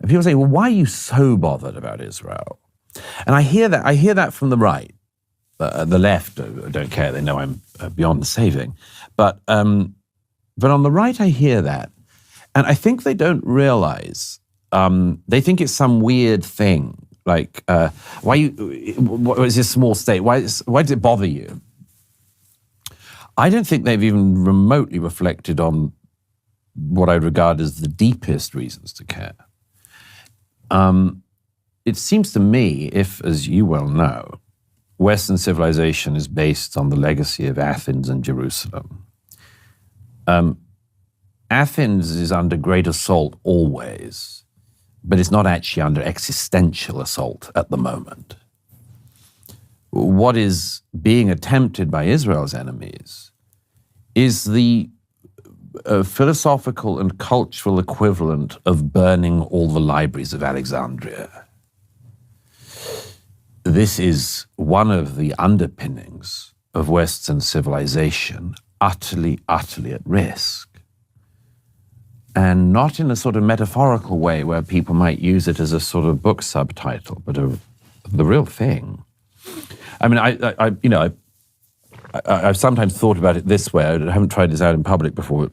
And people say, well, why are you so bothered about Israel? And I hear that from the right. The left don't care. They know I'm beyond saving. But on the right, I hear that. And I think they don't realize, they think it's some weird thing. Like, what is this small state? Why does it bother you? I don't think they've even remotely reflected on what I regard as the deepest reasons to care. It seems to me, if, as you well know, Western civilization is based on the legacy of Athens and Jerusalem. Athens is under great assault always, but it's not actually under existential assault at the moment. What is being attempted by Israel's enemies is the philosophical and cultural equivalent of burning all the libraries of Alexandria. This is one of the underpinnings of Western civilization, utterly, utterly at risk. And not in a sort of metaphorical way where people might use it as a sort of book subtitle, but the real thing. I mean, I've sometimes thought about it this way. I haven't tried this out in public before.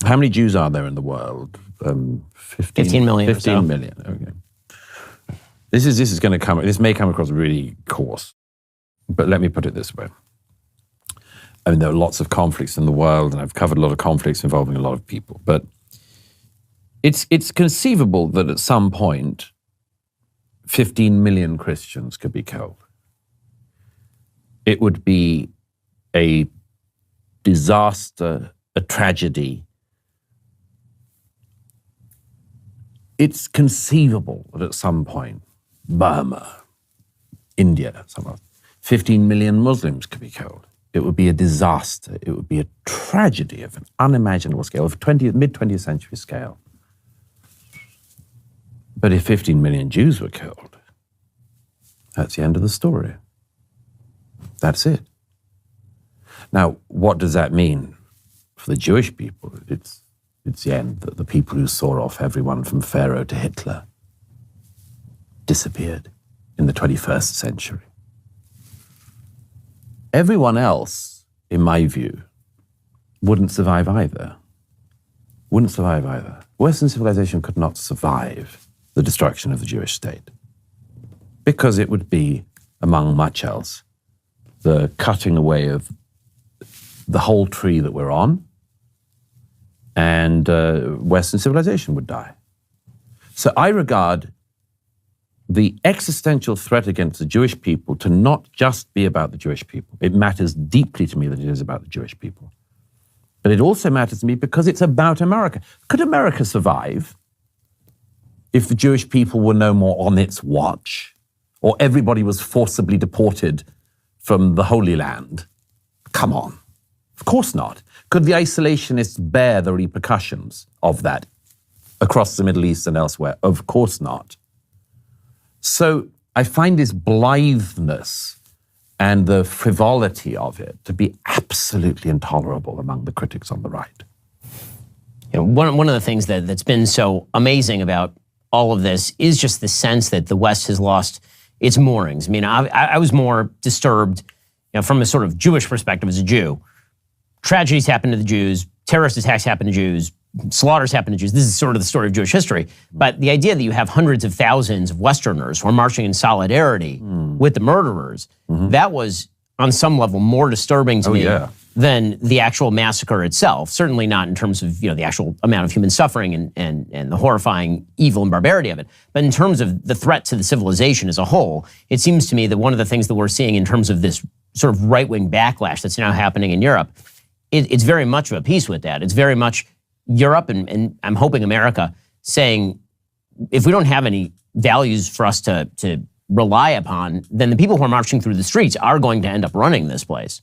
How many Jews are there in the world? 15 million. 15 million, okay. This may come across really coarse, but let me put it this way. I mean, there are lots of conflicts in the world, and I've covered a lot of conflicts involving a lot of people, but it's conceivable that at some point, 15 million Christians could be killed. It would be a disaster, a tragedy. It's conceivable that at some point, Burma, India, 15 million Muslims could be killed. It would be a disaster. It would be a tragedy of an unimaginable scale, of mid-20th century scale. But if 15 million Jews were killed, that's the end of the story. That's it. Now, what does that mean for the Jewish people? It's the end. The people who saw off everyone from Pharaoh to Hitler disappeared in the 21st century. Everyone else, in my view, wouldn't survive either. Western civilization could not survive the destruction of the Jewish state because it would be, among much else, the cutting away of the whole tree that we're on, and Western civilization would die. So I regard the existential threat against the Jewish people to not just be about the Jewish people. It matters deeply to me that it is about the Jewish people. But it also matters to me because it's about America. Could America survive if the Jewish people were no more on its watch, or everybody was forcibly deported from the Holy Land? Come on. Of course not. Could the isolationists bear the repercussions of that across the Middle East and elsewhere? Of course not. So I find this blitheness and the frivolity of it to be absolutely intolerable among the critics on the right. You know, one of the things that's been so amazing about all of this is just the sense that the West has lost its moorings. I mean, I was more disturbed, from a sort of Jewish perspective as a Jew. Tragedies happen to the Jews, terrorist attacks happen to Jews, slaughters happen to Jews. This is sort of the story of Jewish history. But the idea that you have hundreds of thousands of Westerners who are marching in solidarity with the murderers, that was on some level more disturbing to me than the actual massacre itself. Certainly not in terms of the actual amount of human suffering and the horrifying evil and barbarity of it. But in terms of the threat to the civilization as a whole, it seems to me that one of the things that we're seeing in terms of this sort of right-wing backlash that's now happening in Europe, it's very much of a piece with that. It's very much Europe and I'm hoping America saying, if we don't have any values for us to rely upon, then the people who are marching through the streets are going to end up running this place.